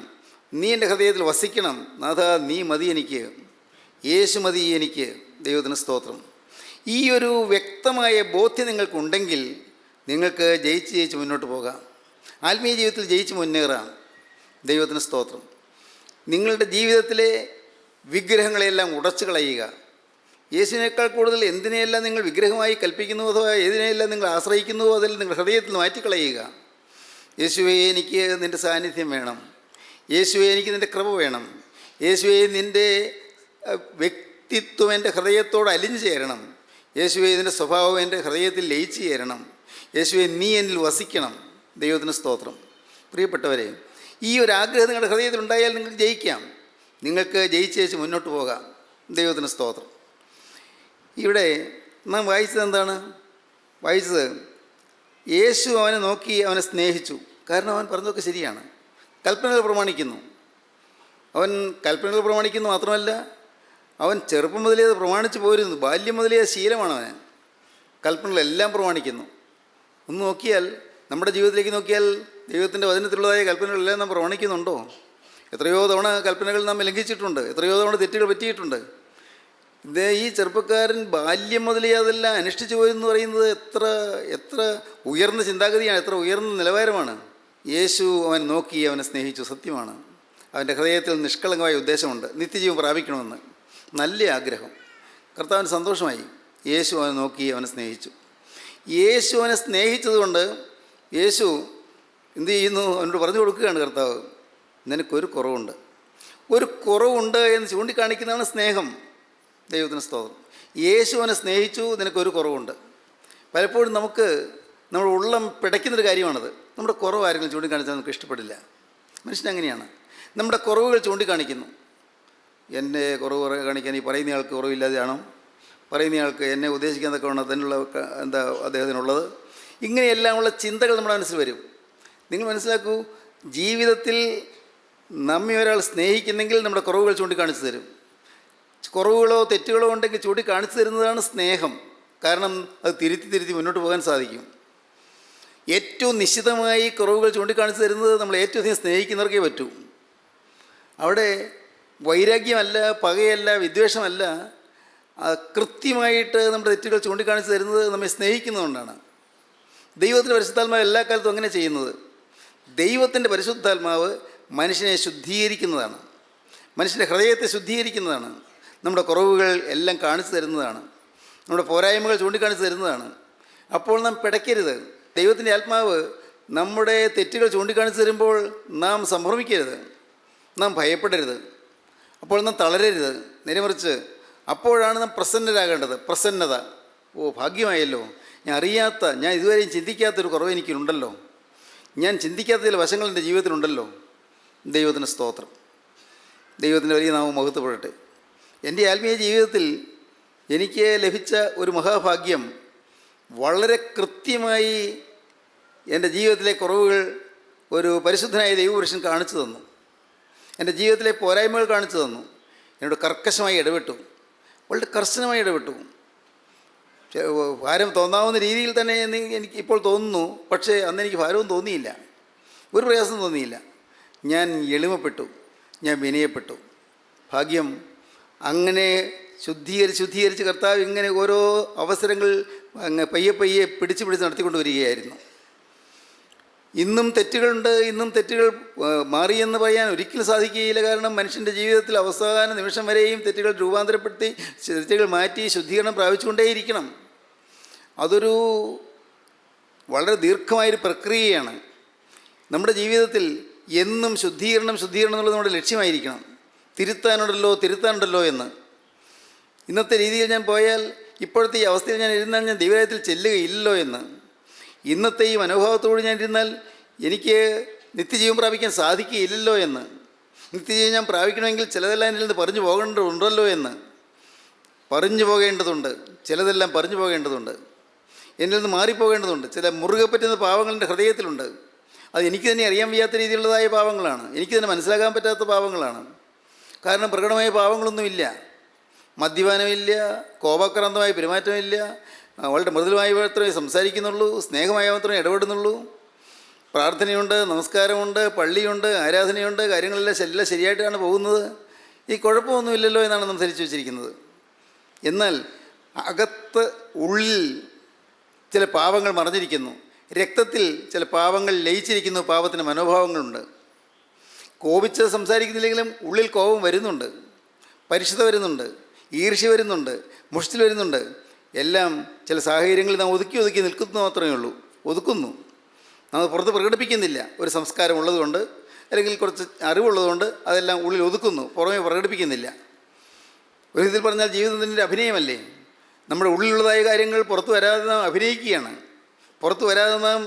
നീ എൻ്റെ ഹൃദയത്തിൽ വസിക്കണം. നാഥ, നീ മതി എനിക്ക്. യേശു മതി എനിക്ക്. ദൈവത്തിന് സ്തോത്രം. ഈ ഒരു വ്യക്തമായ ബോധ്യം നിങ്ങൾക്കുണ്ടെങ്കിൽ നിങ്ങൾക്ക് ജയിച്ച് മുന്നോട്ട് പോകാം. ആത്മീയ ജീവിതത്തിൽ ജയിച്ച് മുന്നേറാം. ദൈവത്തിന് സ്തോത്രം. നിങ്ങളുടെ ജീവിതത്തിലെ വിഗ്രഹങ്ങളെല്ലാം ഉടച്ചു കളയുക. യേശുവിനേക്കാൾ കൂടുതൽ എന്തിനെയെല്ലാം നിങ്ങൾ വിഗ്രഹമായി കൽപ്പിക്കുന്നുവോ, അഥവാ ഏതിനെയെല്ലാം നിങ്ങൾ ആശ്രയിക്കുന്നുവോ, അതിൽ നിങ്ങൾ ഹൃദയത്തിൽ മാറ്റിക്കളയുക. യേശുവേ, എനിക്ക് നിൻ്റെ സാന്നിധ്യം വേണം. യേശുവേ, എനിക്ക് നിൻ്റെ കൃപ വേണം. യേശുവേ, നിൻ്റെ വ്യക്തിത്വം എൻ്റെ ഹൃദയത്തോട് അലിഞ്ഞു ചേരണം. യേശുവേ, നിൻ്റെ സ്വഭാവം എൻ്റെ ഹൃദയത്തിൽ ലയിച്ചു ചേരണം. യേശുവേ, നീ എന്നിൽ വസിക്കണം. ദൈവത്തിന് സ്തോത്രം. പ്രിയപ്പെട്ടവരെ, ഈ ഒരു ആഗ്രഹം നിങ്ങളുടെ ഹൃദയത്തിലുണ്ടായാൽ നിങ്ങൾക്ക് ജയിക്കാം. നിങ്ങൾക്ക് ജയിച്ചേച്ച് മുന്നോട്ട് പോകാം. ദൈവത്തിന് സ്തോത്രം. ഇവിടെ നാം വായിച്ചത് എന്താണ്? വായിച്ചത് യേശു അവനെ നോക്കി അവനെ സ്നേഹിച്ചു. കാരണം അവൻ പറഞ്ഞതൊക്കെ ശരിയാണ്. കൽപ്പനകൾ പ്രമാണിക്കുന്നു. അവൻ കൽപ്പനകൾ പ്രമാണിക്കുന്നു മാത്രമല്ല, അവൻ ചെറുപ്പം മുതലേ അത് പ്രമാണിച്ച് പോരുന്നു. ബാല്യം മുതലേ ശീലമാണ് അവന്. കൽപ്പനകളെല്ലാം പ്രമാണിക്കുന്നു. ഒന്ന് നോക്കിയാൽ, നമ്മുടെ ജീവിതത്തിലേക്ക് നോക്കിയാൽ, ദൈവത്തിൻ്റെ വചനത്തിലുള്ളതായ കൽപ്പനകളെല്ലാം നാം പ്രമാണിക്കുന്നുണ്ടോ? എത്രയോ തവണ കൽപ്പനകൾ നാം ലംഘിച്ചിട്ടുണ്ട്. എത്രയോ തവണ തെറ്റുകൾ പറ്റിയിട്ടുണ്ട്. ഈ ചെറുപ്പക്കാരൻ ബാല്യം മുതലേ അതെല്ലാം അനുഷ്ഠിച്ചു പോയെന്ന് പറയുന്നത് എത്ര ഉയർന്ന ചിന്താഗതിയാണ്, എത്ര ഉയർന്ന നിലവാരമാണ്. യേശു അവൻ നോക്കി അവനെ സ്നേഹിച്ചു. സത്യമാണ്. അവൻ്റെ ഹൃദയത്തിൽ നിഷ്കളങ്കമായ ഉദ്ദേശമുണ്ട്, നിത്യജീവൻ പ്രാപിക്കണമെന്ന്. നല്ല ആഗ്രഹം. കർത്താവിന് സന്തോഷമായി. യേശു അവനെ നോക്കി അവനെ സ്നേഹിച്ചു. യേശു അവനെ സ്നേഹിച്ചതുകൊണ്ട് യേശു എന്തു ചെയ്യുന്നു? അവനോട് പറഞ്ഞു കൊടുക്കുകയാണ്, കർത്താവ്, നിനക്കൊരു കുറവുണ്ട്. ഒരു കുറവുണ്ട് എന്ന് ചൂണ്ടിക്കാണിക്കുന്നതാണ് സ്നേഹം. ദൈവത്തിന് സ്തോത്രം. യേശു അവനെ സ്നേഹിച്ചു, നിനക്കൊരു കുറവുണ്ട്. പലപ്പോഴും നമ്മുടെ ഉള്ളം പിടയ്ക്കുന്നൊരു കാര്യമാണത്. നമ്മുടെ കുറവ് ആരെങ്കിലും ചൂണ്ടിക്കാണിച്ചാൽ നമുക്ക് ഇഷ്ടപ്പെടില്ല. മനുഷ്യനങ്ങനെയാണ്. നമ്മുടെ കുറവുകൾ ചൂണ്ടിക്കാണിക്കുന്നു. എൻ്റെ കുറവ് കാണിക്കാൻ ഈ പറയുന്നയാൾക്ക് കുറവില്ലാതെയാണോ? പറയുന്നയാൾക്ക് എന്നെ ഉദ്ദേശിക്കാനൊക്കെ വേണം അതിനുള്ള എന്താ അദ്ദേഹത്തിനുള്ളത്? ഇങ്ങനെയെല്ലാമുള്ള ചിന്തകൾ നമ്മുടെ മനസ്സിൽ വരും. നിങ്ങൾ മനസ്സിലാക്കൂ, ജീവിതത്തിൽ നമ്മെ ഒരാൾ സ്നേഹിക്കുന്നെങ്കിൽ നമ്മുടെ കുറവുകൾ ചൂണ്ടിക്കാണിച്ചു തരും. കുറവുകളോ തെറ്റുകളോ ഉണ്ടെങ്കിൽ ചൂണ്ടിക്കാണിച്ചു തരുന്നതാണ് സ്നേഹം. കാരണം അത് തിരുത്തി മുന്നോട്ട് പോകാൻ സാധിക്കും. ഏറ്റവും നിശ്ചിതമായി കുറവുകൾ ചൂണ്ടിക്കാണിച്ചു തരുന്നത് നമ്മൾ ഏറ്റവും അധികം സ്നേഹിക്കുന്നവർക്കേ പറ്റൂ. അവിടെ വൈരാഗ്യമല്ല, പകയല്ല, വിദ്വേഷമല്ല. കൃത്യമായിട്ട് നമ്മുടെ തെറ്റുകൾ ചൂണ്ടിക്കാണിച്ചു തരുന്നത് നമ്മെ സ്നേഹിക്കുന്നതുകൊണ്ടാണ്. ദൈവത്തിൻ്റെ പരിശുദ്ധാത്മാവ് എല്ലാ കാലത്തും അങ്ങനെ ചെയ്യുന്നത്. ദൈവത്തിൻ്റെ പരിശുദ്ധാത്മാവ് മനുഷ്യനെ ശുദ്ധീകരിക്കുന്നതാണ്. മനുഷ്യൻ്റെ ഹൃദയത്തെ ശുദ്ധീകരിക്കുന്നതാണ്. നമ്മുടെ കുറവുകൾ എല്ലാം കാണിച്ചു തരുന്നതാണ്. നമ്മുടെ പോരായ്മകൾ ചൂണ്ടിക്കാണിച്ചു തരുന്നതാണ്. അപ്പോൾ നാം പിടയ്ക്കരുത്. ദൈവത്തിൻ്റെ ആത്മാവ് നമ്മുടെ തെറ്റുകൾ ചൂണ്ടിക്കാണിച്ചു തരുമ്പോൾ നാം സംഭ്രമിക്കരുത്, നാം ഭയപ്പെടരുത്, അപ്പോൾ നാം തളരരുത്. നേരെമറിച്ച് അപ്പോഴാണ് നാം പ്രസന്നരാകേണ്ടത്. പ്രസന്നത. ഭാഗ്യമായല്ലോ, ഞാൻ ഇതുവരെയും ചിന്തിക്കാത്തൊരു കുറവ് എനിക്കുണ്ടല്ലോ, ഞാൻ ചിന്തിക്കാത്ത ചില വശങ്ങൾ എൻ്റെ ജീവിതത്തിലുണ്ടല്ലോ. ദൈവത്തിന് സ്തോത്രം. ദൈവത്തിൻ്റെ വലിയ നാമം മഹത്വപ്പെടട്ടെ. എൻ്റെ ആത്മീയ ജീവിതത്തിൽ എനിക്ക് ലഭിച്ച ഒരു മഹാഭാഗ്യം, വളരെ കൃത്യമായി എൻ്റെ ജീവിതത്തിലെ കുറവുകൾ ഒരു പരിശുദ്ധനായ ദൈവപുരുഷൻ കാണിച്ചു തന്നു. എൻ്റെ ജീവിതത്തിലെ പോരായ്മകൾ കാണിച്ചു തന്നു. എന്നോട് കർക്കശമായി ഇടപെട്ടു, വളരെ കർശനമായി ഇടപെട്ടു. ഭാരം തോന്നാവുന്ന രീതിയിൽ തന്നെ എനിക്ക് ഇപ്പോൾ തോന്നുന്നു. പക്ഷേ അന്ന് എനിക്ക് ഭാരവും തോന്നിയില്ല, ഒരു പ്രയാസം തോന്നിയില്ല. ഞാൻ എളിമപ്പെട്ടു, ഞാൻ വിനയപ്പെട്ടു. ഭാഗ്യം. അങ്ങനെ ശുദ്ധീകരിച്ച് കർത്താവ് ഇങ്ങനെ ഓരോ അവസരങ്ങൾ അങ്ങ് പയ്യെ പിടിച്ച് നടത്തിക്കൊണ്ട് വരികയായിരുന്നു. ഇന്നും തെറ്റുകളുണ്ട്. ഇന്നും തെറ്റുകൾ മാറിയെന്ന് പറയാൻ ഒരിക്കലും സാധിക്കുകയില്ല. കാരണം മനുഷ്യൻ്റെ ജീവിതത്തിൽ അവസാന നിമിഷം വരെയും തെറ്റുകൾ രൂപാന്തരപ്പെടുത്തി, തെറ്റുകൾ മാറ്റി ശുദ്ധീകരണം പ്രാപിച്ചുകൊണ്ടേയിരിക്കണം. അതൊരു വളരെ ദീർഘമായൊരു പ്രക്രിയയാണ്. നമ്മുടെ ജീവിതത്തിൽ എന്നും ശുദ്ധീകരണം എന്നുള്ളത് നമ്മുടെ ലക്ഷ്യമായിരിക്കണം. തിരുത്താനുണ്ടല്ലോ എന്ന്. ഇന്നത്തെ രീതിയിൽ ഞാൻ പോയാൽ, ഇപ്പോഴത്തെ ഈ അവസ്ഥയിൽ ഞാൻ ഇരുന്നാൽ ഞാൻ ദൈവരാജ്യത്തിൽ ചെല്ലുകയില്ലല്ലോ എന്ന്. ഇന്നത്തെ ഈ മനോഭാവത്തോട് ഞാൻ ഇരുന്നാൽ എനിക്ക് നിത്യജീവൻ പ്രാപിക്കാൻ സാധിക്കുകയില്ലല്ലോ എന്ന്. നിത്യജീവൻ ഞാൻ പ്രാപിക്കണമെങ്കിൽ ചിലതെല്ലാം എന്നിൽ നിന്ന് പറഞ്ഞു പോകേണ്ടതുണ്ടല്ലോ എന്ന്. പറഞ്ഞു പോകേണ്ടതുണ്ട്, ചിലതെല്ലാം പറഞ്ഞു പോകേണ്ടതുണ്ട്. എന്നിൽ നിന്ന് മാറിപ്പോകേണ്ടതുണ്ട്. ചില മുറുകെ പറ്റുന്ന പാവങ്ങൾ എൻ്റെ ഹൃദയത്തിലുണ്ട്. അത് എനിക്ക് തന്നെ അറിയാൻ വയ്യാത്ത രീതിയിലുള്ളതായ പാവങ്ങളാണ്. എനിക്ക് തന്നെ മനസ്സിലാക്കാൻ പറ്റാത്ത പാവങ്ങളാണ്. കാരണം പ്രകടമായ പാവങ്ങളൊന്നുമില്ല. മദ്യപാനമില്ല, കോപാക്രാന്തമായ പെരുമാറ്റമില്ല, വളരെ മൃദുലമായി മാത്രമേ സംസാരിക്കുന്നുള്ളൂ, സ്നേഹമായി മാത്രമേ ഇടപെടുന്നുള്ളൂ. പ്രാർത്ഥനയുണ്ട്, നമസ്കാരമുണ്ട്, പള്ളിയുണ്ട്, ആരാധനയുണ്ട്, കാര്യങ്ങളെല്ലാം ശരിയായിട്ടാണ് പോകുന്നത്. ഈ കുഴപ്പമൊന്നുമില്ലല്ലോ എന്നാണ് നാം ധരിച്ചു വച്ചിരിക്കുന്നത്. എന്നാൽ ഉള്ളിൽ ചില പാവങ്ങൾ മറഞ്ഞിരിക്കുന്നു. രക്തത്തിൽ ചില പാവങ്ങൾ ലയിച്ചിരിക്കുന്നു. പാവത്തിൻ്റെ മനോഭാവങ്ങളുണ്ട്. കോപിച്ച് സംസാരിക്കുന്നില്ലെങ്കിലും ഉള്ളിൽ കോപം വരുന്നുണ്ട്, പരിശുദ്ധ വരുന്നുണ്ട്, ഈർഷ്യ വരുന്നുണ്ട്, മുഷ്ടിൽ വരുന്നുണ്ട്. എല്ലാം ചില സാഹചര്യങ്ങളിൽ നാം ഒതുക്കി നിൽക്കുന്നു മാത്രമേ ഉള്ളൂ. ഒതുക്കുന്നു, നമ്മൾ പുറത്ത് പ്രകടിപ്പിക്കുന്നില്ല. ഒരു സംസ്കാരം ഉള്ളതുകൊണ്ട്, അല്ലെങ്കിൽ കുറച്ച് അറിവുള്ളതുകൊണ്ട് അതെല്ലാം ഉള്ളിൽ ഒതുക്കുന്നു, പുറമേ പ്രകടിപ്പിക്കുന്നില്ല. ഒരു ഇതിൽ പറഞ്ഞാൽ ജീവിതത്തിൻ്റെ അഭിനയമല്ലേ. നമ്മുടെ ഉള്ളിലുള്ളതായ കാര്യങ്ങൾ പുറത്തു വരാതെ നാം അഭിനയിക്കുകയാണ്. പുറത്തു വരാതെ നാം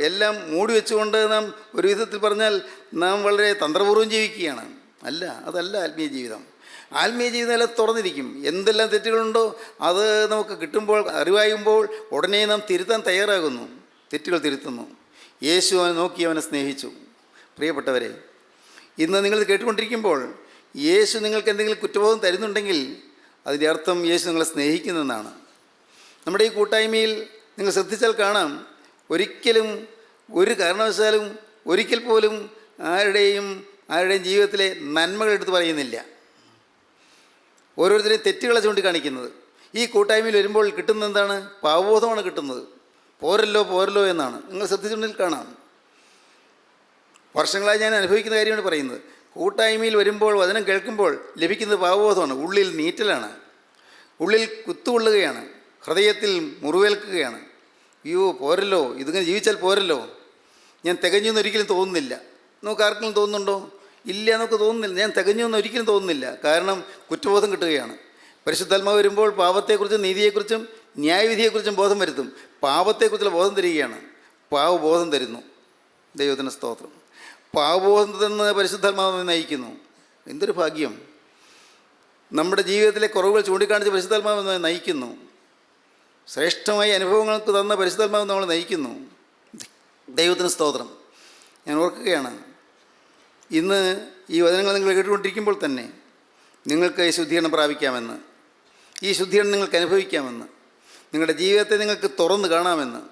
എല്ലാം മൂടി വെച്ചുകൊണ്ട് നാം ഒരു വിധത്തിൽ പറഞ്ഞാൽ നാം വളരെ തന്ത്രപൂർവ്വം ജീവിക്കുകയാണ്. അല്ല, അതല്ല ആത്മീയ ജീവിതം. ആത്മീയ ജീവിതം എല്ലാം തുറന്നിരിക്കും. എന്തെല്ലാം തെറ്റുകളുണ്ടോ അത് നമുക്ക് കിട്ടുമ്പോൾ, അറിവായുമ്പോൾ ഉടനെ നാം തിരുത്താൻ തയ്യാറാകുന്നു, തെറ്റുകൾ തിരുത്തുന്നു. യേശു അവനെ നോക്കി അവനെ സ്നേഹിച്ചു. പ്രിയപ്പെട്ടവരെ, ഇന്ന് നിങ്ങൾ കേട്ടുകൊണ്ടിരിക്കുമ്പോൾ യേശു നിങ്ങൾക്ക് എന്തെങ്കിലും കുറ്റബോധം തരുന്നുണ്ടെങ്കിൽ അതിൻ്റെ അർത്ഥം യേശു നിങ്ങളെ സ്നേഹിക്കുന്നതെന്നാണ്. നമ്മുടെ ഈ കൂട്ടായ്മയിൽ നിങ്ങൾ ശ്രദ്ധിച്ചാൽ കാണാം, ഒരിക്കലും ഒരു കാരണവശാലും ഒരിക്കൽ പോലും ആരുടെയും ജീവിതത്തിലെ നന്മകൾ എടുത്ത് പറയുന്നില്ല. ഓരോരുത്തരെയും തെറ്റുകളെ ചൂണ്ടിക്കാണിക്കുന്നത്. ഈ കൂട്ടായ്മയിൽ വരുമ്പോൾ കിട്ടുന്നത് എന്താണ്? പാവബോധമാണ് കിട്ടുന്നത്. പോരല്ലോ പോരല്ലോ എന്നാണ്. നിങ്ങൾ ശ്രദ്ധിച്ചിട്ടുണ്ടെങ്കിൽ കാണാം. വർഷങ്ങളായി ഞാൻ അനുഭവിക്കുന്ന കാര്യമാണ് പറയുന്നത്. കൂട്ടായ്മയിൽ വരുമ്പോൾ, വചനം കേൾക്കുമ്പോൾ ലഭിക്കുന്നത് പാവബോധമാണ്. ഉള്ളിൽ നീറ്റലാണ്, ഉള്ളിൽ കുത്തുകൊള്ളുകയാണ്, ഹൃദയത്തിൽ മുറിവേൽക്കുകയാണ്. അയ്യോ പോരല്ലോ, ഇതിങ്ങനെ ജീവിച്ചാൽ പോരല്ലോ, ഞാൻ തികഞ്ഞു എന്നൊരിക്കലും തോന്നുന്നില്ല. നമുക്ക് ആർക്കെങ്കിലും തോന്നുന്നുണ്ടോ? ഇല്ല, നമുക്ക് തോന്നുന്നില്ല. ഞാൻ തികഞ്ഞു എന്ന് ഒരിക്കലും തോന്നുന്നില്ല. കാരണം കുറ്റബോധം കിട്ടുകയാണ്. പരിശുദ്ധാത്മാവ് വരുമ്പോൾ പാപത്തെക്കുറിച്ചും നീതിയെക്കുറിച്ചും ന്യായവിധിയെക്കുറിച്ചും ബോധം വരുത്തും. പാപത്തെക്കുറിച്ചുള്ള ബോധം തരികയാണ്. പാവബോധം തരുന്നു. ദൈവത്തിന് സ്തോത്രം. പാവബോധത്തിൽ നിന്ന് പരിശുദ്ധാത്മാവ് നയിക്കുന്നു. എന്തൊരു ഭാഗ്യം! നമ്മുടെ ജീവിതത്തിലെ കുറവുകൾ ചൂണ്ടിക്കാണിച്ച് പരിശുദ്ധാത്മാവ് നയിക്കുന്നു. ശ്രേഷ്ഠമായ അനുഭവങ്ങൾക്ക് തന്ന പരിശുദ്ധാത്മാവ് നമ്മൾ നയിക്കുന്നു. ദൈവത്തിന് സ്തോത്രം. ഞാൻ ഓർക്കുകയാണ്, ഇന്ന് ഈ വചനങ്ങൾ നിങ്ങൾ കേട്ടുകൊണ്ടിരിക്കുമ്പോൾ തന്നെ നിങ്ങൾക്ക് ഈ ശുദ്ധീകരണം പ്രാപിക്കാമെന്ന്, ഈ ശുദ്ധീകരണം നിങ്ങൾക്ക് അനുഭവിക്കാമെന്ന്, നിങ്ങളുടെ ജീവിതത്തെ നിങ്ങൾക്ക് തുറന്ന് കാണാമെന്ന്.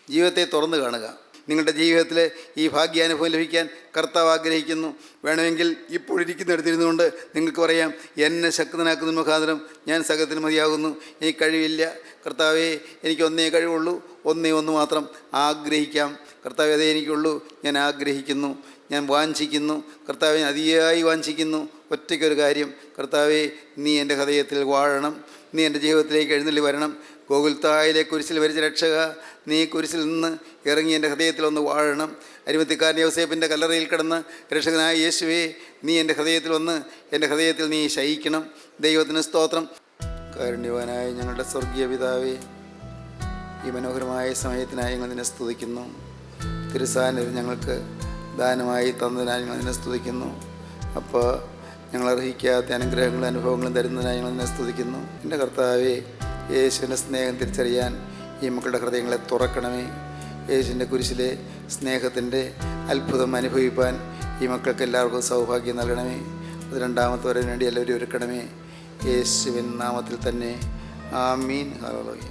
ജീവിതത്തെ തുറന്ന് കാണുക. നിങ്ങളുടെ ജീവിതത്തിൽ ഈ ഭാഗ്യാനുഭവം ലഭിക്കാൻ കർത്താവ് ആഗ്രഹിക്കുന്നു. വേണമെങ്കിൽ ഇപ്പോഴിരിക്കുന്നിടത്തിരുന്നു കൊണ്ട് നിങ്ങൾക്ക് പറയാം, എന്നെ ശക്തനാക്കുന്ന മുഖാന്തരം ഞാൻ സകലത്തിന് മതിയാകുന്നു, എനിക്ക് കഴിവില്ല കർത്താവേ, എനിക്ക് ഒന്നേ കഴിവുള്ളൂ, ഒന്ന് മാത്രം ആഗ്രഹിക്കാം കർത്താവേ, അതേ എനിക്കുള്ളൂ, ഞാൻ ആഗ്രഹിക്കുന്നു, ഞാൻ വാഞ്ചിക്കുന്നു കർത്താവെ, അതിയായി വാഞ്ചിക്കുന്നു. ഒറ്റയ്ക്കൊരു കാര്യം, കർത്താവെ നീ എൻ്റെ ഹൃദയത്തിൽ വാഴണം, നീ എൻ്റെ ജീവിതത്തിലേക്ക് എഴുന്നള്ളി വരണം. ഗോകുൽത്തായിലെ കുരിശിൽ വരിച്ച രക്ഷക, നീ കുരിശിൽ നിന്ന് ഇറങ്ങി എൻ്റെ ഹൃദയത്തിൽ ഒന്ന് വാഴണം. അരിമത്തിക്കാരൻ യോസേപ്പിൻ്റെ കല്ലറയിൽ കിടന്ന് രക്ഷകനായ യേശുവേ, നീ എൻ്റെ ഹൃദയത്തിൽ വന്ന് എൻ്റെ ഹൃദയത്തിൽ നീ ശയിക്കണം. ദൈവത്തിന് സ്തോത്രം. കാരുണ്യവാനായ ഞങ്ങളുടെ സ്വർഗീയ പിതാവേ, ഈ മനോഹരമായ സമയത്തിനായി ഞങ്ങൾ നിന്നെ സ്തുതിക്കുന്നു. തിരുസാന്നിധ്യം ഞങ്ങൾക്ക് ദാനമായി തന്നതിനായി ഞങ്ങൾ നിന്നെ സ്തുതിക്കുന്നു. അപ്പോൾ ഞങ്ങൾ അർഹിക്കാത്ത അനുഗ്രഹങ്ങളും അനുഭവങ്ങളും തരുന്നതിനായി ഞങ്ങൾ നിന്നെ സ്തുതിക്കുന്നു. എൻ്റെ കർത്താവേ, യേശുവിൻ്റെ സ്നേഹം തിരിച്ചറിയാൻ ഈ മക്കളുടെ ഹൃദയങ്ങളെ തുറക്കണമേ. യേശുവിൻ്റെ കുരിശിലെ സ്നേഹത്തിൻ്റെ അത്ഭുതം അനുഭവിപ്പാൻ ഈ മക്കൾക്ക് എല്ലാവർക്കും സൗഭാഗ്യം നൽകണമേ. അത് രണ്ടാമത്തെ വരവിന് വേണ്ടി എല്ലാവരും ഒരുക്കണമേ. യേശുവിൻ നാമത്തിൽ തന്നെ. ആമീൻ. ഹല്ലേലൂയ.